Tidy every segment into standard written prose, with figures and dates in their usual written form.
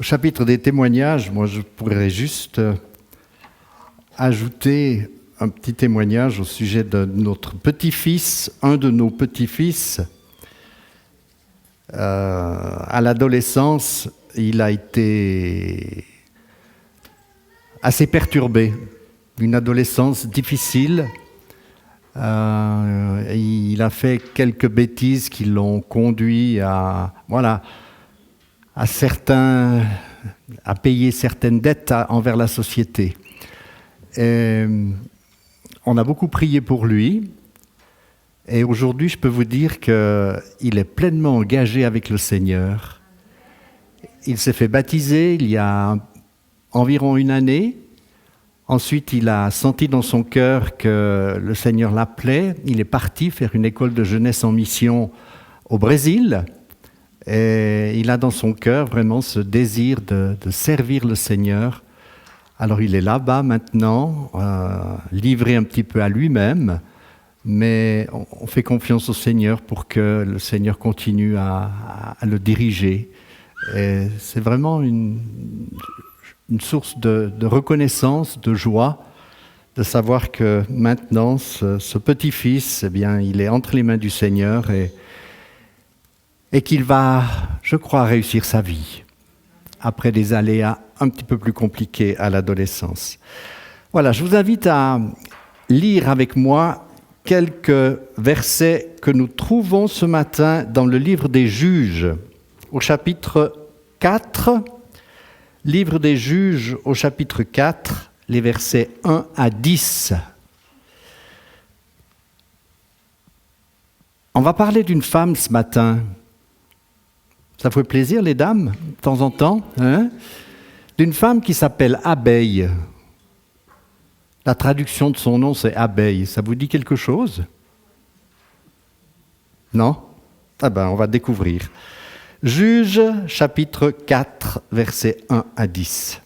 chapitre des témoignages, moi je pourrais juste ajouter un petit témoignage au sujet de notre petit-fils, un de nos petits-fils. À l'adolescence, il a été assez perturbé, une adolescence difficile. Il a fait quelques bêtises qui l'ont conduit à payer certaines dettes envers la société. Et on a beaucoup prié pour lui. Et aujourd'hui, je peux vous dire qu'il est pleinement engagé avec le Seigneur. Il s'est fait baptiser il y a environ une année. Ensuite, il a senti dans son cœur que le Seigneur l'appelait. Il est parti faire une école de jeunesse en mission au Brésil. Et il a dans son cœur vraiment ce désir de servir le Seigneur. Alors il est là-bas maintenant, livré un petit peu à lui-même, mais on fait confiance au Seigneur pour que le Seigneur continue à le diriger. Et c'est vraiment une source de reconnaissance, de joie, de savoir que maintenant, ce petit-fils, eh bien, il est entre les mains du Seigneur et qu'il va, je crois, réussir sa vie après des aléas un petit peu plus compliqués à l'adolescence. Voilà, je vous invite à lire avec moi quelques versets que nous trouvons ce matin dans le livre des Juges, au chapitre 4. Livre des Juges au chapitre 4, les versets 1 à 10. On va parler d'une femme ce matin. Ça vous fait plaisir, les dames, de temps en temps, hein? D'une femme qui s'appelle Abeille. La traduction de son nom, c'est Abeille. Ça vous dit quelque chose? Non? Ah ben, on va découvrir. Juges, chapitre 4, versets 1 à 10.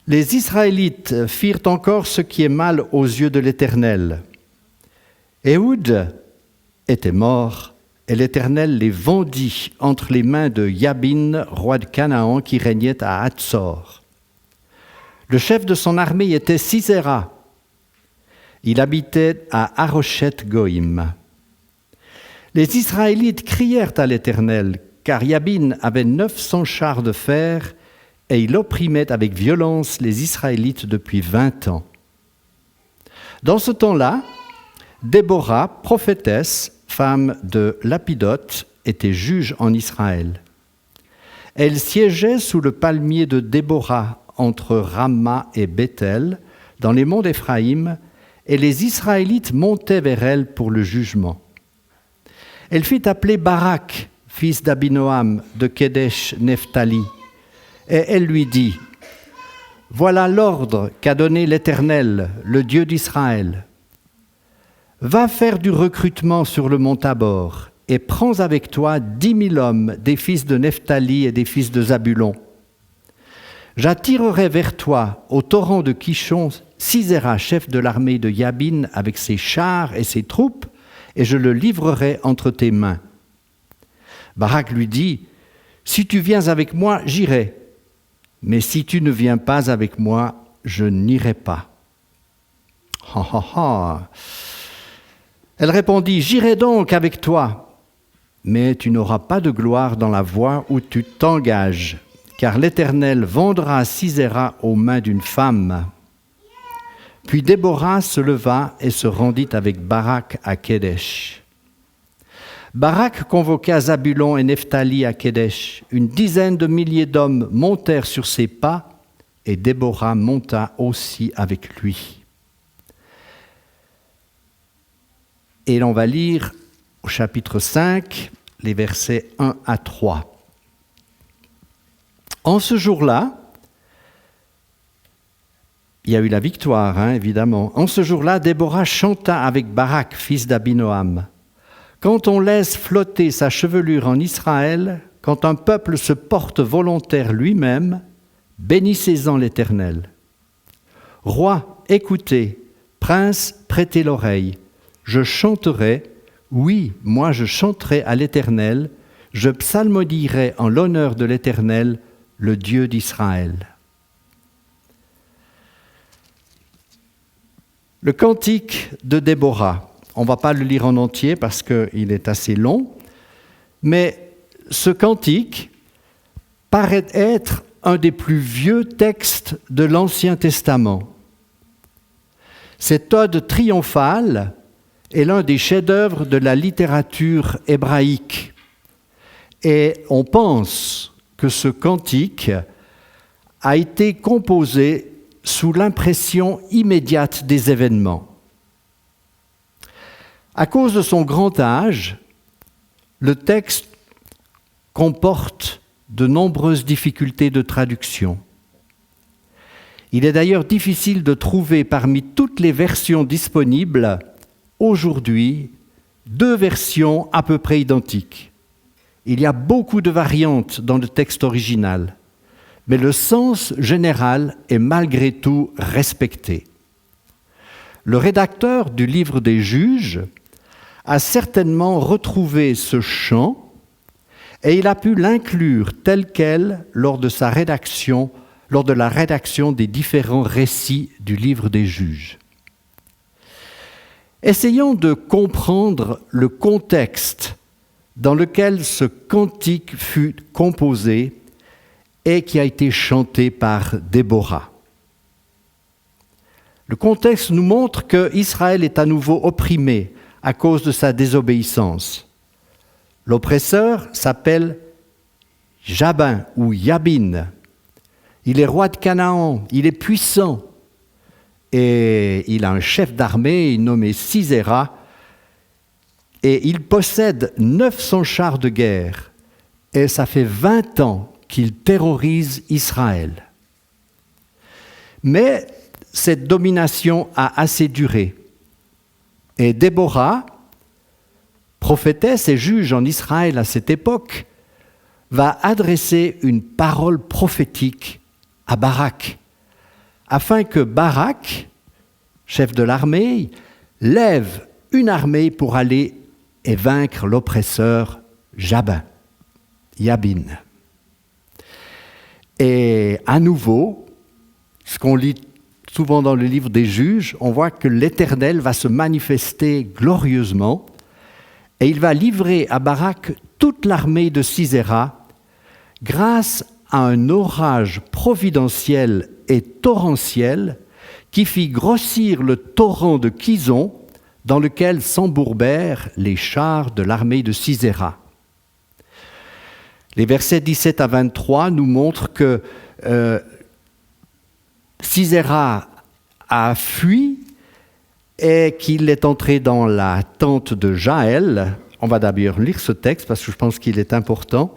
Les Israélites firent encore ce qui est mal aux yeux de l'Éternel. Éhoud était mort, et l'Éternel les vendit entre les mains de Jabin, roi de Canaan, qui régnait à Hatzor. Le chef de son armée était Sisera. Il habitait à Haroshet-Goïm. Les Israélites crièrent à l'Éternel, car Jabin avait 900 chars de fer, et il opprimait avec violence les Israélites depuis 20 ans. Dans ce temps-là, Déborah, prophétesse, femme de Lapidote, était juge en Israël. Elle siégeait sous le palmier de Déborah, entre Ramma et Béthel, dans les monts d'Éphraïm, et les Israélites montaient vers elle pour le jugement. Elle fit appeler Barak, fils d'Abinoam, de Kedesh-Nephtali, et elle lui dit, « Voilà l'ordre qu'a donné l'Éternel, le Dieu d'Israël. Va faire du recrutement sur le mont Tabor, et prends avec toi 10 000 hommes des fils de Nephtali et des fils de Zabulon. J'attirerai vers toi, au torrent de Kishon, Sisera, chef de l'armée de Jabin, avec ses chars et ses troupes, et je le livrerai entre tes mains. » Barak lui dit, « Si tu viens avec moi, j'irai. Mais si tu ne viens pas avec moi, je n'irai pas. » Elle répondit, « J'irai donc avec toi, mais tu n'auras pas de gloire dans la voie où tu t'engages, car l'Éternel vendra Sisera aux mains d'une femme. » Puis Déborah se leva et se rendit avec Barak à Kedesh. Barak convoqua Zabulon et Nephtali à Kedesh. 10 de milliers d'hommes montèrent sur ses pas, et Déborah monta aussi avec lui. Et l'on va lire au chapitre 5, les versets 1 à 3. En ce jour-là, il y a eu la victoire, évidemment. En ce jour-là, Déborah chanta avec Barak, fils d'Abinoam. Quand on laisse flotter sa chevelure en Israël, quand un peuple se porte volontaire lui-même, bénissez-en l'Éternel. Roi, écoutez, prince, prêtez l'oreille. Je chanterai, oui, moi je chanterai à l'Éternel, je psalmodierai en l'honneur de l'Éternel, le Dieu d'Israël. Le cantique de Déborah, on ne va pas le lire en entier parce qu'il est assez long, mais ce cantique paraît être un des plus vieux textes de l'Ancien Testament. Cette ode triomphale est l'un des chefs-d'œuvre de la littérature hébraïque. Et on pense que ce cantique a été composé sous l'impression immédiate des événements. À cause de son grand âge, le texte comporte de nombreuses difficultés de traduction. Il est d'ailleurs difficile de trouver parmi toutes les versions disponibles aujourd'hui 2 versions à peu près identiques. Il y a beaucoup de variantes dans le texte original, mais le sens général est malgré tout respecté. Le rédacteur du livre des Juges a certainement retrouvé ce chant et il a pu l'inclure tel quel lors de la rédaction des différents récits du livre des Juges. Essayons de comprendre le contexte dans lequel ce cantique fut composé et qui a été chanté par Déborah. Le contexte nous montre qu'Israël est à nouveau opprimé à cause de sa désobéissance. L'oppresseur s'appelle Jabin ou Yabin. Il est roi de Canaan, il est puissant et il a un chef d'armée nommé Sisera et il possède 900 chars de guerre et ça fait 20 ans qu'il terrorise Israël. Mais cette domination a assez duré et Déborah, prophétesse et juge en Israël à cette époque, va adresser une parole prophétique à Barak, afin que Barak, chef de l'armée, lève une armée pour aller et vaincre l'oppresseur Jabin. Et à nouveau, ce qu'on lit souvent dans le livre des Juges, on voit que l'Éternel va se manifester glorieusement et il va livrer à Barak toute l'armée de Sisera grâce à un orage providentiel et torrentiel qui fit grossir le torrent de Kison dans lequel s'embourbèrent les chars de l'armée de Sisera. Les versets 17 à 23 nous montrent que Sisera a fui et qu'il est entré dans la tente de Jaël. On va d'abord lire ce texte parce que je pense qu'il est important.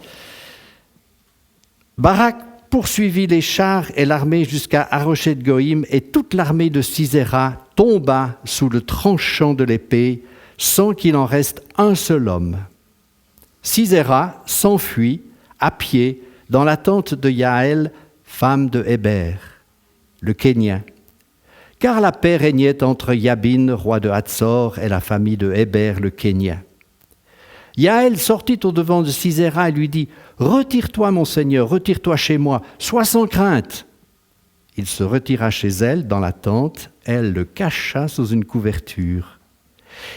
Barak poursuivit les chars et l'armée jusqu'à Haroshet-Goïm et toute l'armée de Sisera tomba sous le tranchant de l'épée sans qu'il en reste un seul homme. Sisera s'enfuit à pied dans la tente de Jaël, femme de Héber, le Kénien, car la paix régnait entre Yabin, roi de Hatzor, et la famille de Héber, le Kénien. Jaël sortit au-devant de Sisera et lui dit « Retire-toi, mon Seigneur, retire-toi chez moi, sois sans crainte. » Il se retira chez elle dans la tente, elle le cacha sous une couverture.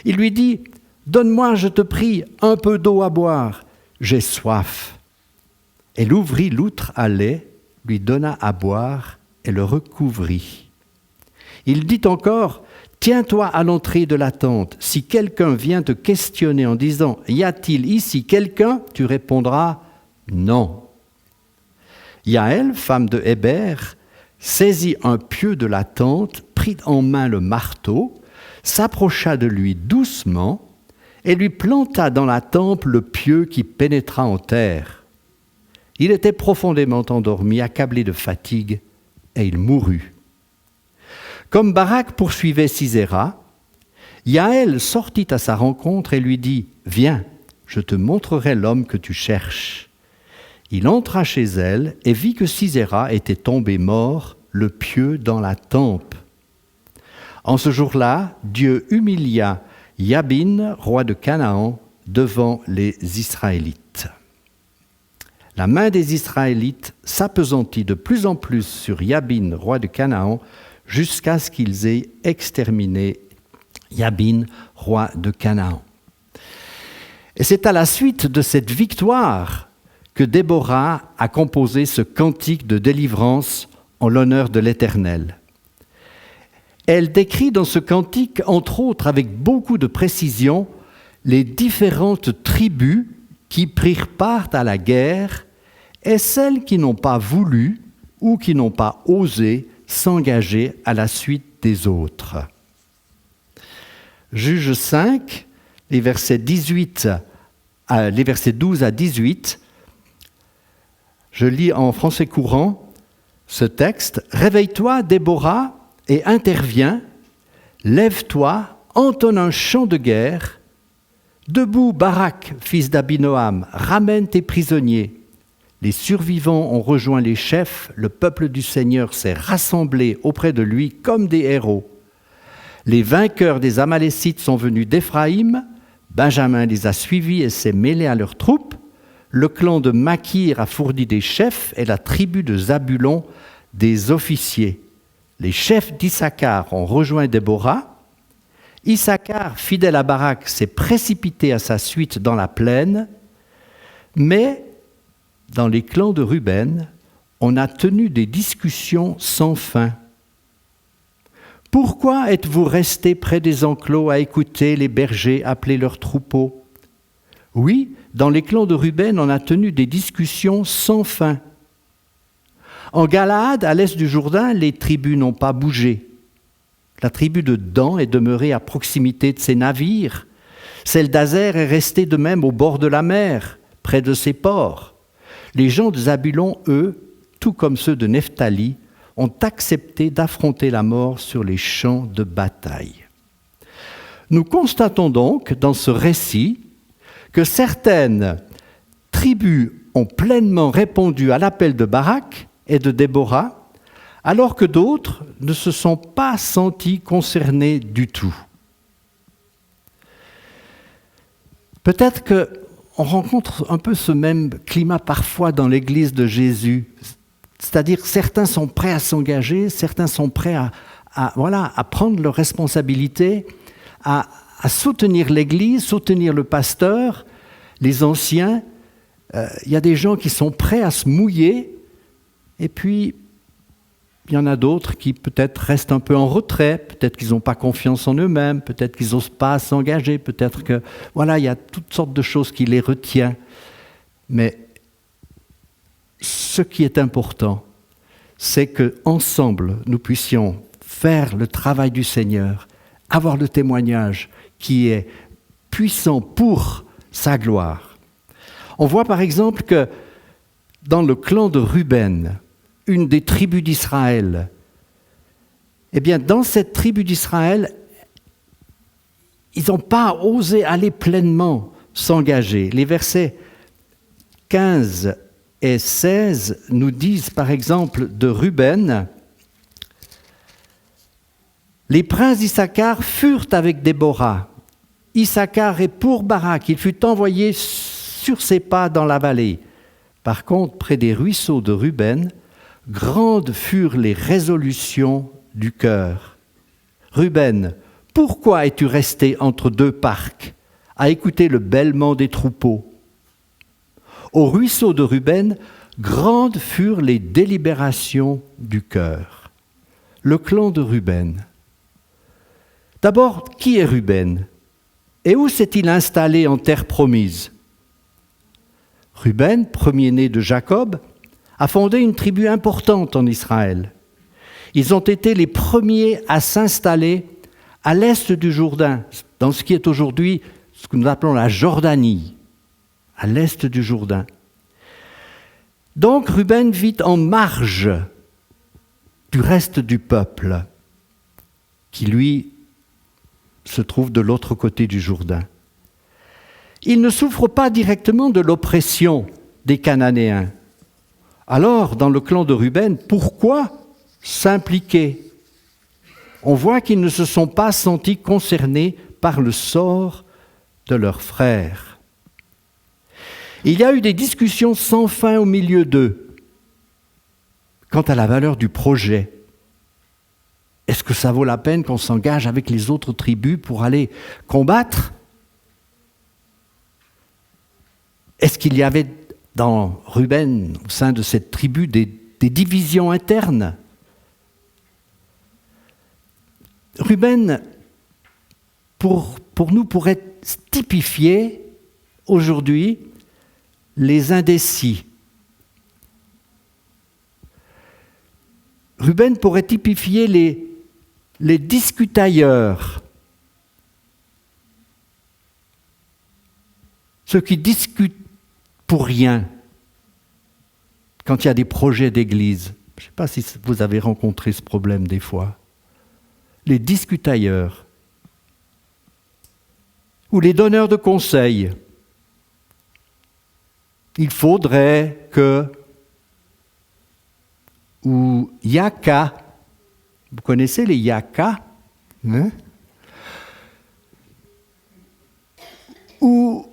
Il lui dit « Donne-moi, je te prie, un peu d'eau à boire, j'ai soif. » Elle ouvrit l'outre à lait, lui donna à boire et le recouvrit. Il dit encore « Tiens-toi à l'entrée de la tente. Si quelqu'un vient te questionner en disant « Y a-t-il ici quelqu'un ?» tu répondras « Non. » Jaël, femme de Héber, saisit un pieu de la tente, prit en main le marteau, s'approcha de lui doucement et lui planta dans la tempe le pieu qui pénétra en terre. Il était profondément endormi, accablé de fatigue, et il mourut. Comme Barak poursuivait Sisera, Jaël sortit à sa rencontre et lui dit « Viens, je te montrerai l'homme que tu cherches. » Il entra chez elle et vit que Sisera était tombé mort, le pieu dans la tempe. En ce jour-là, Dieu humilia Yabin, roi de Canaan, devant les Israélites. la main des Israélites s'appesantit de plus en plus sur Yabin, roi de Canaan, jusqu'à ce qu'ils aient exterminé Yabin, roi de Canaan. Et c'est à la suite de cette victoire que Déborah a composé ce cantique de délivrance en l'honneur de l'Éternel. Elle décrit dans ce cantique, entre autres avec beaucoup de précision, les différentes tribus qui prirent part à la guerre et celles qui n'ont pas voulu ou qui n'ont pas osé s'engager à la suite des autres. Juges 5, les versets 12 à 18, je lis en français courant ce texte. « Réveille-toi, Déborah, et interviens. Lève-toi, entonne un chant de guerre. Debout, Barak, fils d'Abinoam, ramène tes prisonniers. Les survivants ont rejoint les chefs, le peuple du Seigneur s'est rassemblé auprès de lui comme des héros. Les vainqueurs des Amalécites sont venus d'Éphraïm, Benjamin les a suivis et s'est mêlé à leurs troupes. Le clan de Makir a fourni des chefs et la tribu de Zabulon des officiers. Les chefs d'Issachar ont rejoint Déborah. Issachar, fidèle à Barak, s'est précipité à sa suite dans la plaine, mais dans les clans de Ruben, on a tenu des discussions sans fin. Pourquoi êtes-vous restés près des enclos à écouter les bergers appeler leurs troupeaux ? Oui, dans les clans de Ruben, on a tenu des discussions sans fin. En Galaad, à l'est du Jourdain, les tribus n'ont pas bougé. La tribu de Dan est demeurée à proximité de ses navires. Celle d'Azer est restée de même au bord de la mer, près de ses ports. Les gens de Zabulon, eux, tout comme ceux de Nephtali, ont accepté d'affronter la mort sur les champs de bataille. Nous constatons donc dans ce récit que certaines tribus ont pleinement répondu à l'appel de Barak et de Déborah, alors que d'autres ne se sont pas sentis concernés du tout. Peut-être qu'on rencontre un peu ce même climat parfois dans l'Église de Jésus, c'est-à-dire certains sont prêts à s'engager, certains sont prêts à prendre leurs responsabilités, à soutenir l'Église, soutenir le pasteur, les anciens. Il y a des gens qui sont prêts à se mouiller, et puis il y en a d'autres qui peut-être restent un peu en retrait, peut-être qu'ils n'ont pas confiance en eux-mêmes, peut-être qu'ils n'osent pas s'engager, peut-être que, il y a toutes sortes de choses qui les retiennent. Mais ce qui est important, c'est qu'ensemble, nous puissions faire le travail du Seigneur, avoir le témoignage qui est puissant pour sa gloire. On voit par exemple que dans le clan de Ruben, une des tribus d'Israël, dans cette tribu d'Israël, ils n'ont pas osé aller pleinement s'engager. Les versets 15 et 16 nous disent par exemple de Ruben, « Les princes d'Issachar furent avec Déborah. Issachar est pour Barak, il fut envoyé sur ses pas dans la vallée. Par contre, près des ruisseaux de Ruben, grandes furent les résolutions du cœur. Ruben, pourquoi es-tu resté entre deux parcs, à écouter le bêlement des troupeaux ? Au ruisseau de Ruben, grandes furent les délibérations du cœur. » Le clan de Ruben. D'abord, qui est Ruben ? Et où s'est-il installé en terre promise ? Ruben, premier-né de Jacob, a fondé une tribu importante en Israël. Ils ont été les premiers à s'installer à l'est du Jourdain, dans ce qui est aujourd'hui ce que nous appelons la Jordanie, à l'est du Jourdain. Donc Ruben vit en marge du reste du peuple, qui lui se trouve de l'autre côté du Jourdain. Il ne souffre pas directement de l'oppression des Cananéens. Alors, dans le clan de Ruben, pourquoi s'impliquer ? On voit qu'ils ne se sont pas sentis concernés par le sort de leurs frères. Il y a eu des discussions sans fin au milieu d'eux quant à la valeur du projet. Est-ce que ça vaut la peine qu'on s'engage avec les autres tribus pour aller combattre ? Est-ce qu'il y avait dans Ruben, au sein de cette tribu, des divisions internes ? Ruben, pour nous, pourrait typifier aujourd'hui les indécis. Ruben pourrait typifier les discutailleurs, ceux qui discutent pour rien quand il y a des projets d'église. Je ne sais pas si vous avez rencontré ce problème des fois. Les discutailleurs ou les donneurs de conseils. Il faudrait que, ou yaka, vous connaissez les yaka, hein? Ou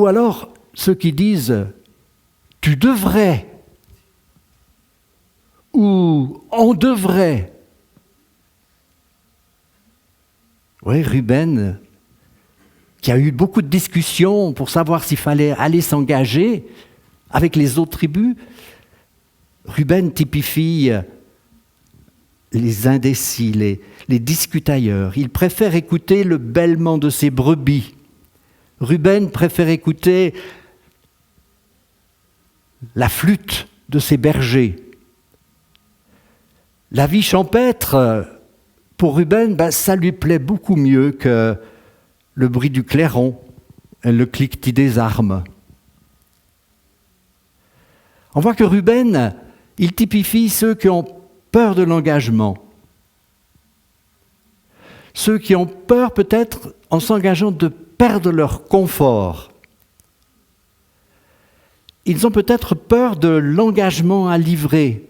alors ceux qui disent « tu devrais » ou « on devrait ». Oui, Ruben, qui a eu beaucoup de discussions pour savoir s'il fallait aller s'engager avec les autres tribus, Ruben typifie les indécis, les discutailleurs. Il préfère écouter le bêlement de ses brebis. Ruben préfère écouter la flûte de ses bergers. La vie champêtre, pour Ruben, ça lui plaît beaucoup mieux que le bruit du clairon et le cliquetis des armes. On voit que Ruben, il typifie ceux qui ont peur de l'engagement. Ceux qui ont peur peut-être, en s'engageant, de perdre leur confort. Ils ont peut-être peur de l'engagement à livrer.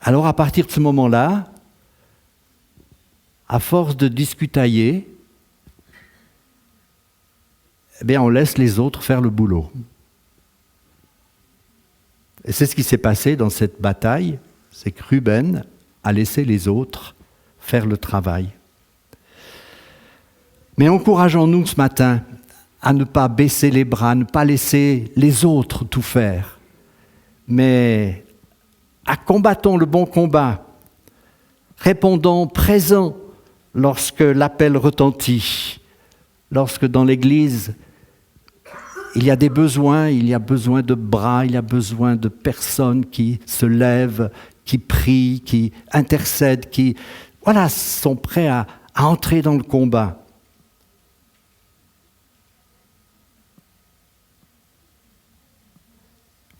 Alors à partir de ce moment-là, à force de discutailler, on laisse les autres faire le boulot. Et c'est ce qui s'est passé dans cette bataille, c'est que Ruben a laissé les autres faire le travail. Mais encourageons-nous ce matin à ne pas baisser les bras, à ne pas laisser les autres tout faire, mais à combattons le bon combat, répondons présents lorsque l'appel retentit, lorsque dans l'Église il y a des besoins, il y a besoin de bras, il y a besoin de personnes qui se lèvent, qui prient, qui intercèdent, qui sont prêts à entrer dans le combat.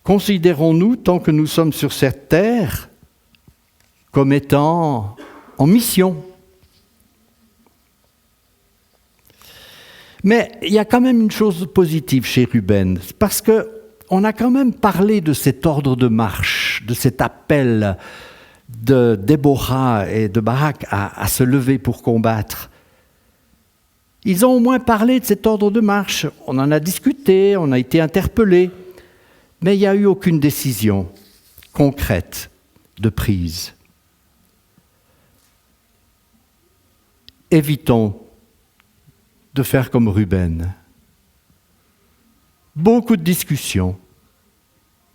Considérons-nous, tant que nous sommes sur cette terre, comme étant en mission. Mais il y a quand même une chose positive chez Ruben, parce qu'on a quand même parlé de cet ordre de marche, de cet appel de Déborah et de Barak à se lever pour combattre. Ils ont au moins parlé de cet ordre de marche. On en a discuté, on a été interpellés, mais il n'y a eu aucune décision concrète de prise. Évitons de faire comme Ruben. Beaucoup de discussions,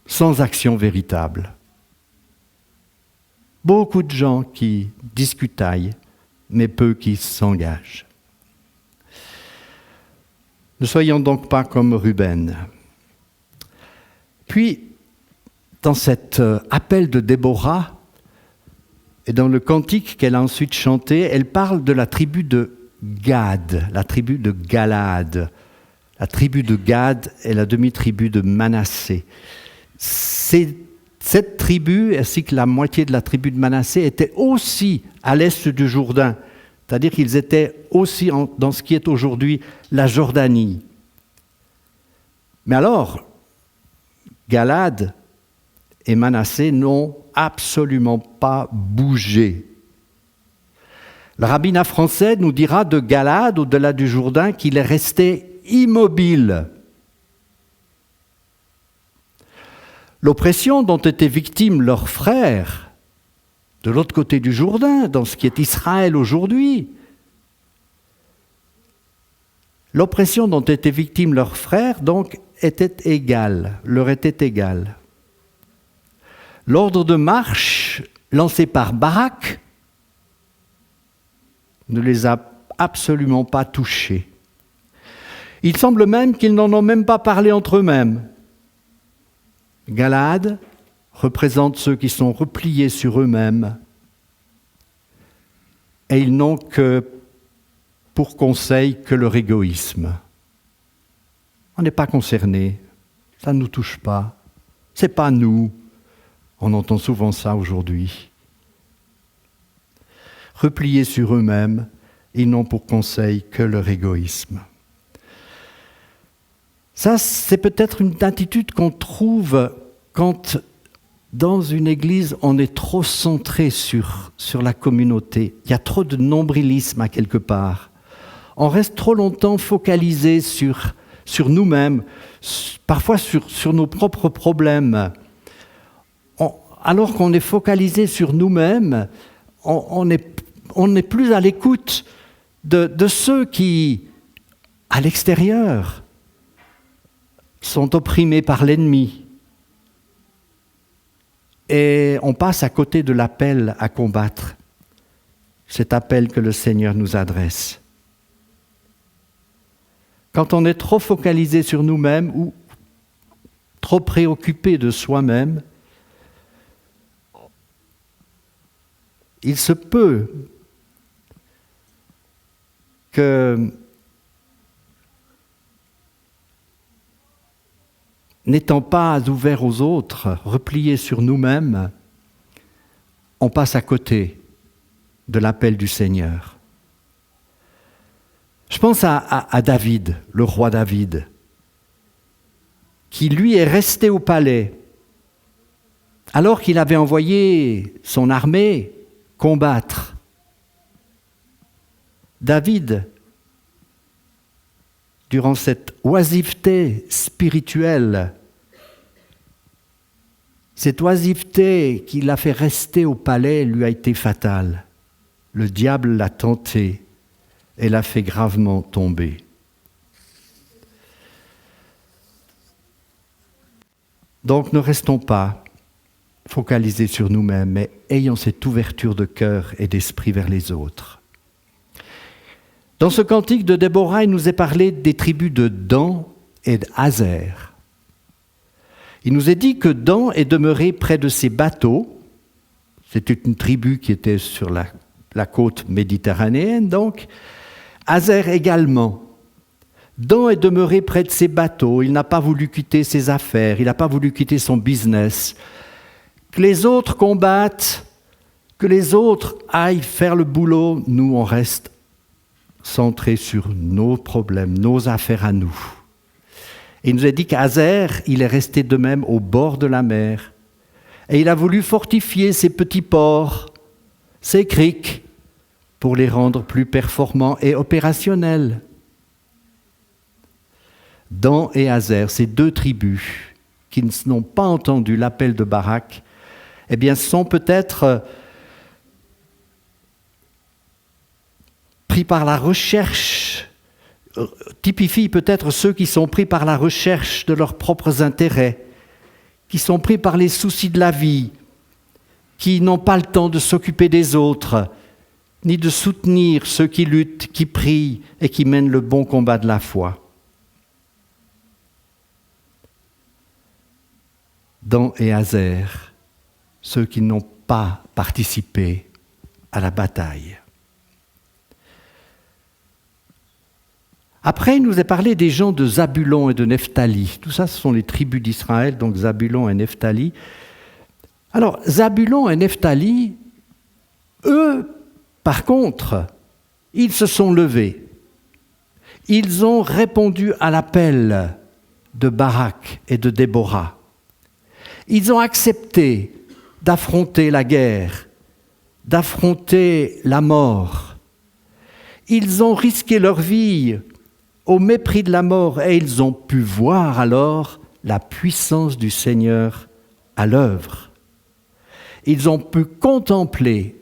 sans action véritable. Beaucoup de gens qui discutaillent, mais peu qui s'engagent. Ne soyons donc pas comme Ruben. Puis, dans cet appel de Déborah, et dans le cantique qu'elle a ensuite chanté, elle parle de la tribu de Gad, la tribu de Galaad. La tribu de Gad est la demi-tribu de Manassé. Cette tribu, ainsi que la moitié de la tribu de Manassé, était aussi à l'est du Jourdain. C'est-à-dire qu'ils étaient aussi dans ce qui est aujourd'hui la Jordanie. Mais alors, Galaad et Manassé n'ont absolument pas bougé. Le rabbinat français nous dira de Galad, au-delà du Jourdain, qu'il est resté immobile. L'oppression dont étaient victimes leurs frères, de l'autre côté du Jourdain, dans ce qui est Israël aujourd'hui, l'oppression dont étaient victimes leurs frères, donc, leur était égale. L'ordre de marche lancé par Barak ne les a absolument pas touchés. Il semble même qu'ils n'en ont même pas parlé entre eux-mêmes. Galaad représente ceux qui sont repliés sur eux-mêmes et ils n'ont que pour conseil que leur égoïsme. On n'est pas concerné, ça ne nous touche pas, c'est pas nous. On entend souvent ça aujourd'hui. Repliés sur eux-mêmes, ils n'ont pour conseil que leur égoïsme. Ça, c'est peut-être une attitude qu'on trouve quand, dans une église, on est trop centré sur la communauté. Il y a trop de nombrilisme à quelque part. On reste trop longtemps focalisé sur nous-mêmes, parfois sur nos propres problèmes. Alors qu'on est focalisé sur nous-mêmes, on n'est plus à l'écoute de ceux qui, à l'extérieur, sont opprimés par l'ennemi. Et on passe à côté de l'appel à combattre, cet appel que le Seigneur nous adresse. Quand on est trop focalisé sur nous-mêmes ou trop préoccupé de soi-même, il se peut que, n'étant pas ouverts aux autres, repliés sur nous-mêmes, on passe à côté de l'appel du Seigneur. Je pense à David, le roi David, qui lui est resté au palais, alors qu'il avait envoyé son armée combattre. David, durant cette oisiveté spirituelle, cette oisiveté qui l'a fait rester au palais lui a été fatale. Le diable l'a tenté et l'a fait gravement tomber. Donc ne restons pas focalisés sur nous-mêmes, mais ayons cette ouverture de cœur et d'esprit vers les autres. Dans ce cantique de Déborah, il nous est parlé des tribus de Dan et d'Aser. Il nous est dit que Dan est demeuré près de ses bateaux. C'était une tribu qui était sur la côte méditerranéenne, donc. Aser également. Dan est demeuré près de ses bateaux. Il n'a pas voulu quitter ses affaires. Il n'a pas voulu quitter son business. Que les autres combattent, que les autres aillent faire le boulot, nous, on reste centrés sur nos problèmes, nos affaires à nous. Et il nous a dit qu'Aser, il est resté de même au bord de la mer. Et il a voulu fortifier ses petits ports, ses criques, pour les rendre plus performants et opérationnels. Dan et Aser, ces deux tribus qui n'ont pas entendu l'appel de Barak, eh bien, sont peut-être pris par la recherche, typifient peut-être ceux qui sont pris par la recherche de leurs propres intérêts, qui sont pris par les soucis de la vie, qui n'ont pas le temps de s'occuper des autres, ni de soutenir ceux qui luttent, qui prient et qui mènent le bon combat de la foi. Dan et Aser, ceux qui n'ont pas participé à la bataille. Après, il nous est parlé des gens de Zabulon et de Nephtali. Tout ça, ce sont les tribus d'Israël, donc Zabulon et Nephtali. Alors, Zabulon et Nephtali, eux, par contre, ils se sont levés. Ils ont répondu à l'appel de Barak et de Déborah. Ils ont accepté d'affronter la guerre, d'affronter la mort, Ils ont risqué leur vie au mépris de la mort et ils ont pu voir alors la puissance du Seigneur à l'œuvre. Ils ont pu contempler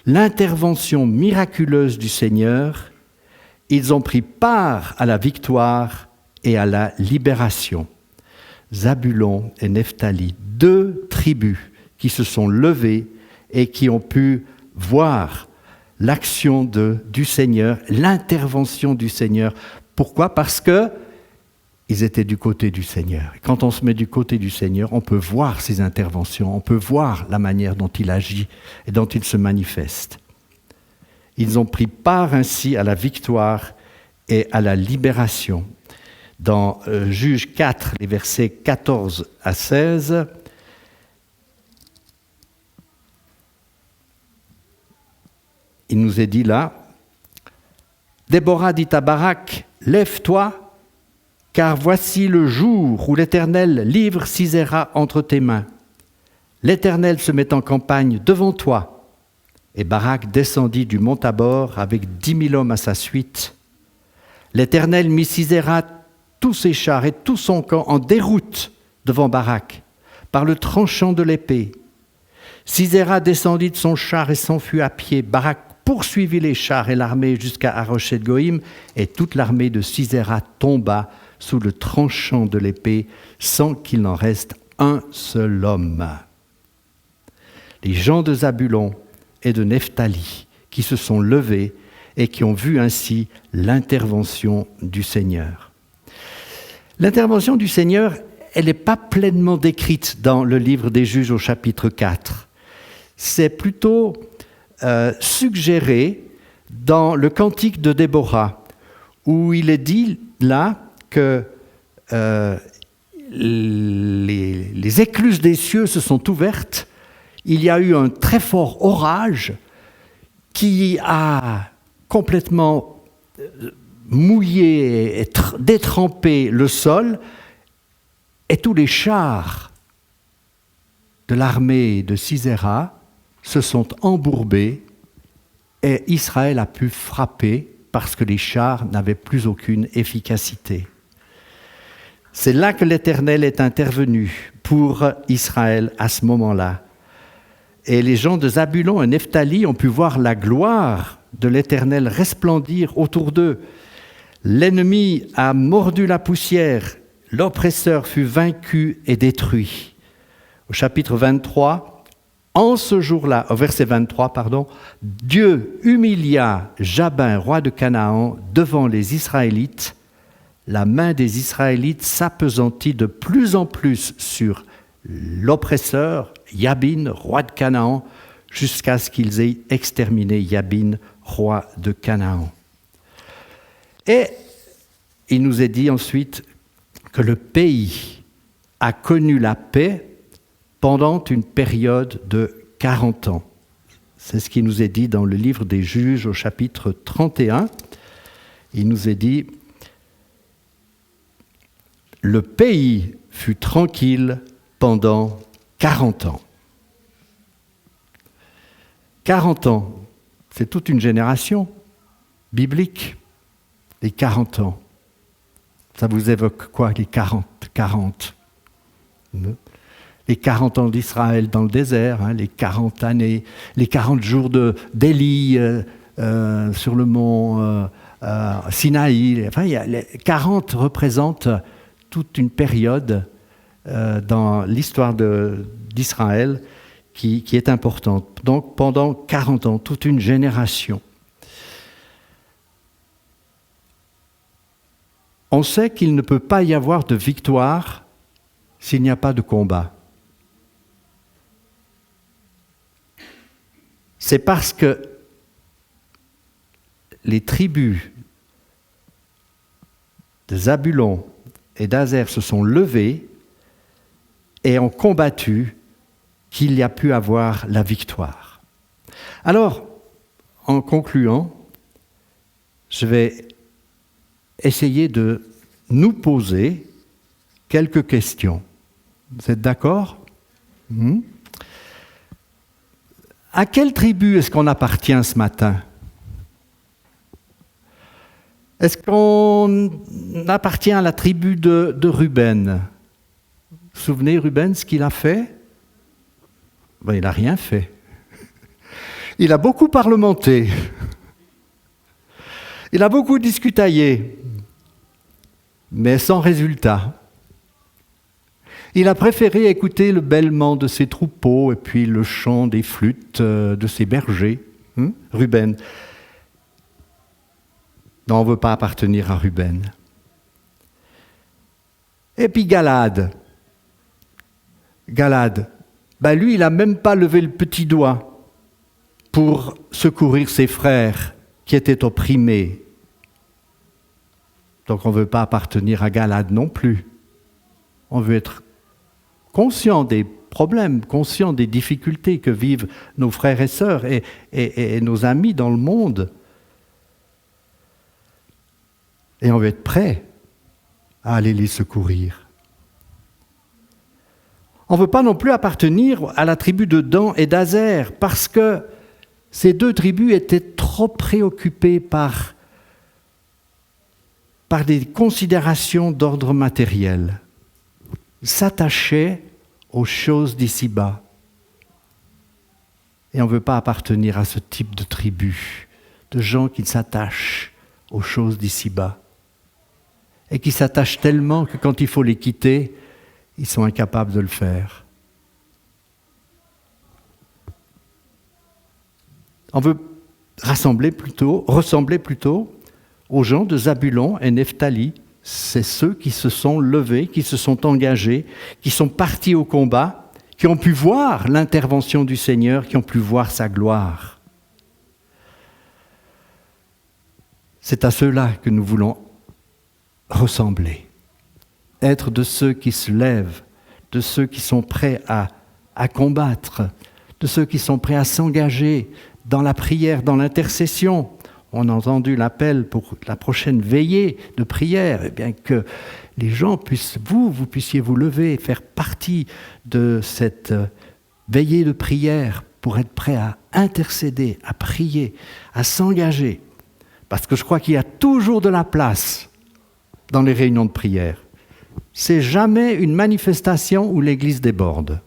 l'intervention miraculeuse du Seigneur. Ils ont pris part à la victoire et à la libération. Zabulon et Nephtali, 2 tribus qui se sont levées et qui ont pu voir l'action du Seigneur, l'intervention du Seigneur. Pourquoi ? Parce qu'ils étaient du côté du Seigneur. Et quand on se met du côté du Seigneur, on peut voir ses interventions, on peut voir la manière dont il agit et dont il se manifeste. Ils ont pris part ainsi à la victoire et à la libération. Dans Juges 4, les versets 14 à 16, il nous est dit là, Déborah dit à Barak, « Lève-toi, car voici le jour où l'Éternel livre Sisera entre tes mains. L'Éternel se met en campagne devant toi. » Et Barak descendit du mont Tabor avec 10 000 hommes à sa suite. L'Éternel mit Sisera, tous ses chars et tout son camp en déroute devant Barak, par le tranchant de l'épée. Sisera descendit de son char et s'enfuit à pied. Barak poursuivit les chars et l'armée jusqu'à Haroshet-Goïm, et toute l'armée de Sisera tomba sous le tranchant de l'épée, sans qu'il n'en reste un seul homme. Les gens de Zabulon et de Nephtali qui se sont levés et qui ont vu ainsi l'intervention du Seigneur. L'intervention du Seigneur, elle n'est pas pleinement décrite dans le livre des Juges au chapitre 4. C'est plutôt suggéré dans le cantique de Déborah, où il est dit là que les écluses des cieux se sont ouvertes, il y a eu un très fort orage qui a complètement mouillé et détrempé le sol, et tous les chars de l'armée de Sisera se sont embourbés et Israël a pu frapper parce que les chars n'avaient plus aucune efficacité. C'est là que l'Éternel est intervenu pour Israël à ce moment-là. Et les gens de Zabulon et Nephtali ont pu voir la gloire de l'Éternel resplendir autour d'eux. L'ennemi a mordu la poussière, l'oppresseur fut vaincu et détruit. Au chapitre 23, en ce jour-là, au verset 23, Dieu humilia Jabin, roi de Canaan, devant les Israélites. La main des Israélites s'appesantit de plus en plus sur l'oppresseur, Yabin, roi de Canaan, jusqu'à ce qu'ils aient exterminé Yabin, roi de Canaan. Et il nous est dit ensuite que le pays a connu la paix pendant une période de 40 ans. C'est ce qui nous est dit dans le livre des Juges au chapitre 31. Il nous est dit « Le pays fut tranquille pendant 40 ans. » 40 ans, c'est toute une génération biblique, les 40 ans. Ça vous évoque quoi, les 40 Les 40 ans d'Israël dans le désert, les 40 années, les 40 jours d'Élie sur le mont Sinaï. Enfin, les 40 représentent toute une période dans l'histoire d'Israël qui est importante. Donc pendant 40 ans, toute une génération. On sait qu'il ne peut pas y avoir de victoire s'il n'y a pas de combat. C'est parce que les tribus de Zabulon et d'Aser se sont levées et ont combattu qu'il y a pu avoir la victoire. Alors, en concluant, je vais essayer de nous poser quelques questions. Vous êtes d'accord ? À quelle tribu est-ce qu'on appartient ce matin ? Est-ce qu'on appartient à la tribu de Ruben? Vous vous souvenez, Ruben, ce qu'il a fait? Ben, il n'a rien fait. Il a beaucoup parlementé. Il a beaucoup discutaillé, mais sans résultat. Il a préféré écouter le bêlement de ses troupeaux et puis le chant des flûtes de ses bergers. Ruben. Non, on ne veut pas appartenir à Ruben. Et puis Galad. Ben lui, il n'a même pas levé le petit doigt pour secourir ses frères qui étaient opprimés. Donc on ne veut pas appartenir à Galad non plus. On veut être conscient des problèmes, conscient des difficultés que vivent nos frères et sœurs et nos amis dans le monde. Et on veut être prêt à aller les secourir. On ne veut pas non plus appartenir à la tribu de Dan et d'Azer, parce que ces deux tribus étaient trop préoccupées par des considérations d'ordre matériel. Ils s'attachaient aux choses d'ici-bas. Et on ne veut pas appartenir à ce type de tribu, de gens qui s'attachent aux choses d'ici-bas. Et qui s'attachent tellement que quand il faut les quitter, ils sont incapables de le faire. On veut ressembler plutôt aux gens de Zabulon et Nephtali. C'est ceux qui se sont levés, qui se sont engagés, qui sont partis au combat, qui ont pu voir l'intervention du Seigneur, qui ont pu voir sa gloire. C'est à ceux-là que nous voulons ressembler. Être de ceux qui se lèvent, de ceux qui sont prêts à combattre, de ceux qui sont prêts à s'engager dans la prière, dans l'intercession. On a entendu l'appel pour la prochaine veillée de prière, et bien que les gens puissent, vous puissiez vous lever, faire partie de cette veillée de prière pour être prêt à intercéder, à prier, à s'engager. Parce que je crois qu'il y a toujours de la place dans les réunions de prière. C'est jamais une manifestation où l'Église déborde.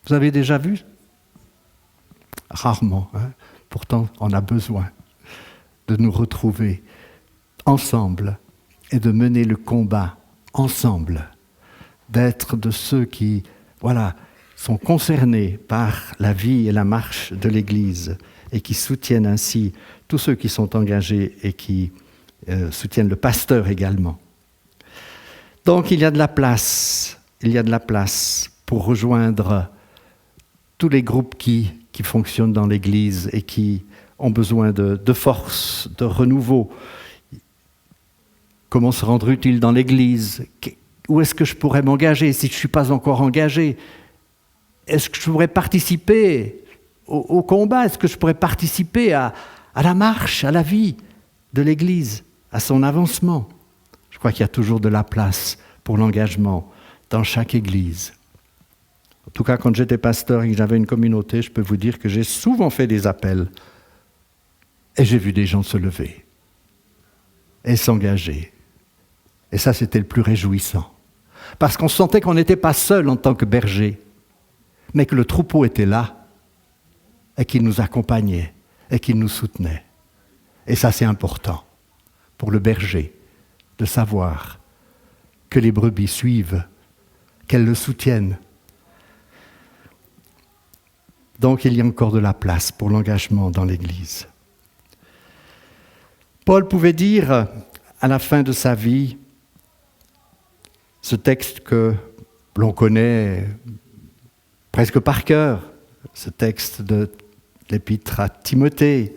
Vous avez déjà vu? Rarement. Pourtant, on a besoin de nous retrouver ensemble et de mener le combat ensemble, d'être de ceux qui, sont concernés par la vie et la marche de l'Église et qui soutiennent ainsi tous ceux qui sont engagés et qui soutiennent le pasteur également. Donc il y a de la place pour rejoindre tous les groupes qui fonctionnent dans l'Église et qui ont besoin de force, de renouveau. Comment se rendre utile dans l'Église? Où est-ce que je pourrais m'engager si je ne suis pas encore engagé? Est-ce que je pourrais participer au combat? Est-ce que je pourrais participer à la marche, à la vie de l'Église, à son avancement? Je crois qu'il y a toujours de la place pour l'engagement dans chaque Église. En tout cas, quand j'étais pasteur et que j'avais une communauté, je peux vous dire que j'ai souvent fait des appels et j'ai vu des gens se lever et s'engager. Et ça, c'était le plus réjouissant. Parce qu'on sentait qu'on n'était pas seul en tant que berger, mais que le troupeau était là et qu'il nous accompagnait et qu'il nous soutenait. Et ça, c'est important pour le berger de savoir que les brebis suivent, qu'elles le soutiennent. Donc, il y a encore de la place pour l'engagement dans l'Église. Paul pouvait dire, à la fin de sa vie, ce texte que l'on connaît presque par cœur, ce texte de l'épître à Timothée.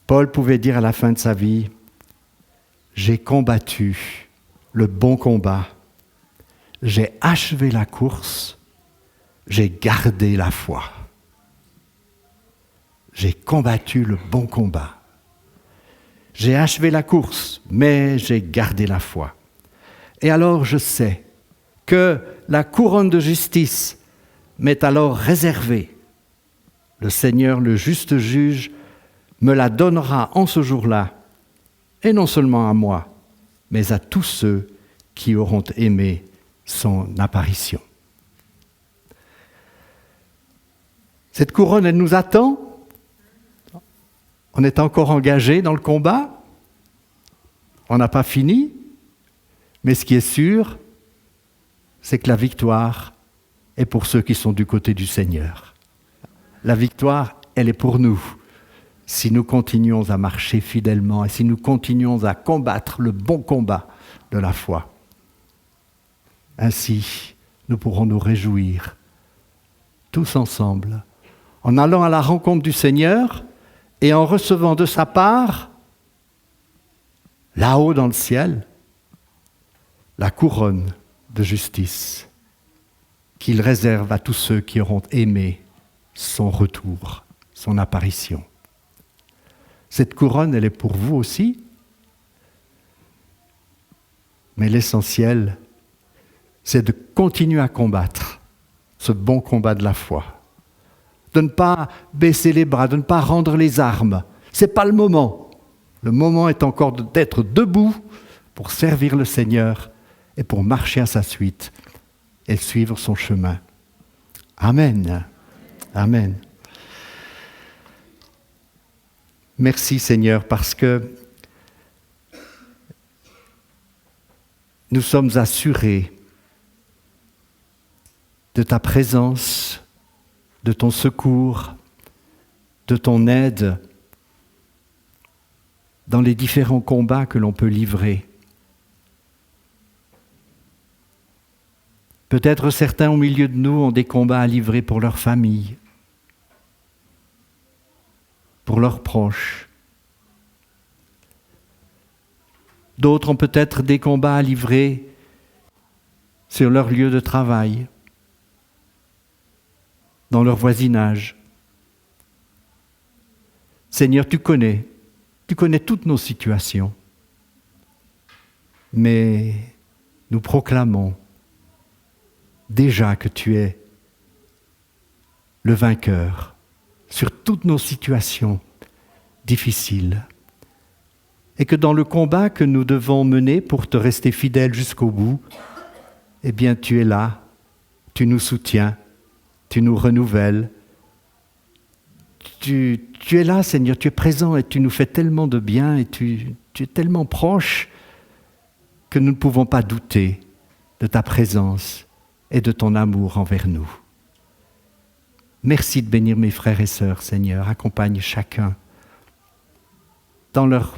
Paul pouvait dire à la fin de sa vie, « J'ai combattu le bon combat, j'ai achevé la course, j'ai gardé la foi. » J'ai combattu le bon combat. J'ai achevé la course, mais j'ai gardé la foi. Et alors je sais que la couronne de justice m'est alors réservée. Le Seigneur, le juste juge, me la donnera en ce jour-là, et non seulement à moi, mais à tous ceux qui auront aimé son apparition. Cette couronne, elle nous attend. On est encore engagé dans le combat. On n'a pas fini. Mais ce qui est sûr, c'est que la victoire est pour ceux qui sont du côté du Seigneur. La victoire, elle est pour nous. Si nous continuons à marcher fidèlement et si nous continuons à combattre le bon combat de la foi. Ainsi, nous pourrons nous réjouir tous ensemble en allant à la rencontre du Seigneur et en recevant de sa part, là-haut dans le ciel, la couronne de justice qu'il réserve à tous ceux qui auront aimé son retour, son apparition. Cette couronne, elle est pour vous aussi, mais l'essentiel, c'est de continuer à combattre ce bon combat de la foi, de ne pas baisser les bras, de ne pas rendre les armes. Ce n'est pas le moment. Le moment est encore d'être debout pour servir le Seigneur et pour marcher à sa suite et suivre son chemin. Amen. Amen. Merci Seigneur parce que nous sommes assurés de ta présence, de ton secours, de ton aide dans les différents combats que l'on peut livrer. Peut-être certains au milieu de nous ont des combats à livrer pour leur famille, pour leurs proches. D'autres ont peut-être des combats à livrer sur leur lieu de travail, dans leur voisinage. Seigneur, tu connais toutes nos situations, mais nous proclamons déjà que tu es le vainqueur sur toutes nos situations difficiles et que dans le combat que nous devons mener pour te rester fidèles jusqu'au bout, eh bien tu es là, tu nous soutiens, tu nous renouvelles. Tu es là, Seigneur, tu es présent et tu nous fais tellement de bien et tu es tellement proche que nous ne pouvons pas douter de ta présence et de ton amour envers nous. Merci de bénir mes frères et sœurs, Seigneur. Accompagne chacun dans leur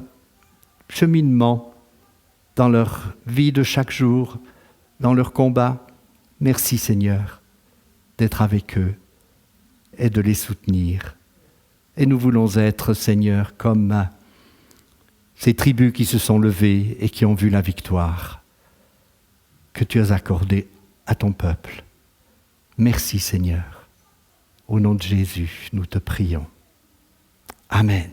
cheminement, dans leur vie de chaque jour, dans leur combat. Merci, Seigneur, d'être avec eux et de les soutenir. Et nous voulons être, Seigneur, comme ces tribus qui se sont levées et qui ont vu la victoire que tu as accordée à ton peuple. Merci, Seigneur. Au nom de Jésus, nous te prions. Amen.